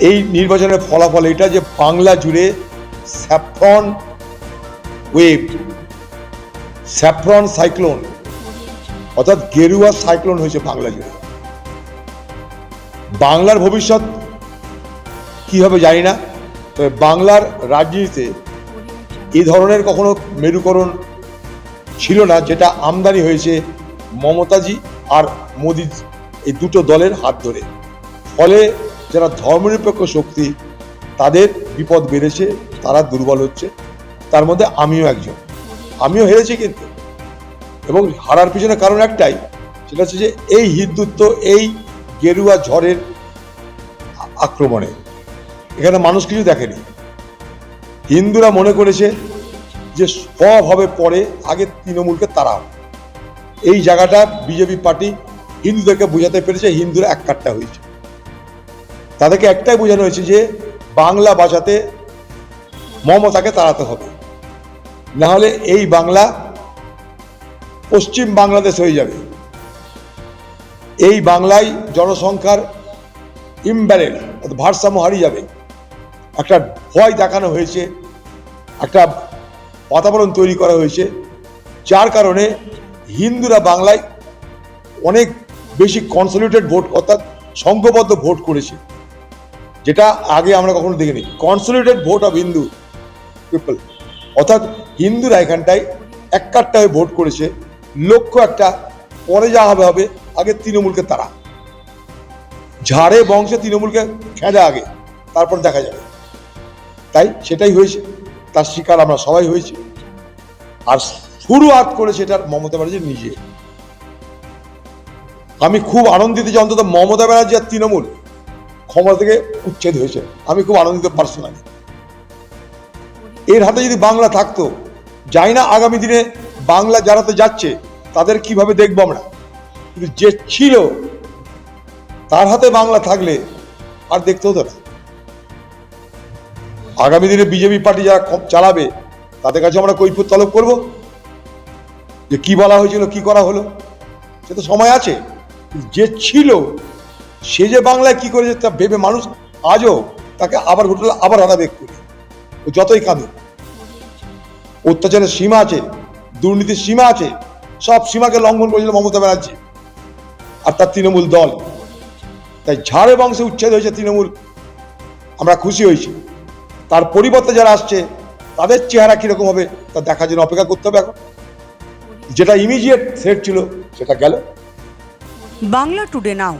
এই নির্বাচনের ফলাফল এটা যে বাংলা জুড়ে স্যাফরন ওয়েভ, স্যাফরন সাইক্লোন অর্থাৎ গেরুয়া সাইক্লোন হয়েছে বাংলা জুড়ে। বাংলার ভবিষ্যৎ কি হবে জানি না, তবে বাংলার রাজনীতিতে এই ধরনের কখনো মেরুকরণ ছিল না যেটা আমদানি হয়েছে মমতাজি আর মোদি এই দুটো দলের হাত ধরে। ফলে যারা ধর্মনিরপেক্ষ শক্তি তাদের বিপদ বেড়েছে, তারা দুর্বল হচ্ছে। তার মধ্যে আমিও একজন, আমিও হেরেছি কিন্তু, এবং হারার পিছনে কারণ একটাই, সেটা হচ্ছে যে এই হিন্দুত্ব, এই গেরুয়া ঝড়ের আক্রমণে এখানে মানুষ কিছু দেখেনি। হিন্দুরা মনে করেছে যে সব হবে পরে, আগে তৃণমূলকে তাড়াও। এই জায়গাটা বিজেপি পার্টি হিন্দুদেরকে বোঝাতে পেরেছে, হিন্দুরা এক কাট্টা হয়েছে। তাদেরকে একটাই বোঝানো হয়েছে যে বাংলা বাঁচাতে মমতাকে তাড়াতে হবে, না হলে এই বাংলা পশ্চিম বাংলাদেশ হয়ে যাবে। এই বাংলায় জনসংখ্যার ইমব্যালেন্স, ভারসাম্য হারিয়ে যাবে। একটা ভয় দেখানো হয়েছে, একটা বাতাবরণ তৈরি করা হয়েছে, যার কারণে হিন্দুরা বাংলায় অনেক বেশি কনসলিডেটেড ভোট অর্থাৎ সংঘবদ্ধ ভোট করেছে, যেটা আগে আমরা কখনো দেখিনি। Consolidated vote of Hindu people, অর্থাৎ হিন্দুরা এখানটায় এক কাট্টায় ভোট করেছে। লক্ষ্য একটা, পরে যা হবে হবে, আগে তৃণমূলকে তারা ঝাড়ে বংশে তৃণমূলকে খেঁজা আগে, তারপর দেখা যাবে। তাই সেটাই হয়েছে, তার শিকার আমরা সবাই হয়েছি। আর শুরুয়াত করেছে এটার মমতা ব্যানার্জি নিজে। আমি খুব আনন্দিত যে অন্তত মমতা ব্যানার্জি আর তৃণমূল ক্ষমতা থেকে উচ্ছেদ হয়েছে। আমি খুব আনন্দিত পার্সোনালি। এর হাতে যদি বাংলা থাকতো, যাই না আগামী দিনে বাংলা যারাতে যাচ্ছে তাদের কিভাবে দেখবো আমরা, কিন্তু যে ছিল তার হাতে বাংলা থাকলে আর দেখতে হতো না। আগামী দিনে বিজেপি পার্টি যারা চালাবে তাদের কাছে আমরা কৈফিয়ত তলব করবো যে কি বলা হয়েছিল, কি করা হলো। সে তো সময় আছে। যে ছিল সে যে বাংলায় কি করেছে তা ভেবে মানুষ আজও তাকে আবার ঘটলে আবার হারাবে করে, ও যতই কাঁদুক। অত্যাচারের সীমা আছে, দুর্নীতির সীমা আছে, সব সীমাকে লঙ্ঘন করেছিল মমতা ব্যানার্জি আর তার তৃণমূল দল। তাই ঝাড়ে বংশে উচ্ছেদ হয়েছে তৃণমূল, আমরা খুশি হয়েছি। তার পরিবর্তে যারা আসছে তাদের চেহারা কিরকম হবে তা দেখার জন্য অপেক্ষা করতে হবে। এখন যেটা ইমিডিয়েট থ্রেট ছিল সেটা গেল। বাংলা টুডে নাও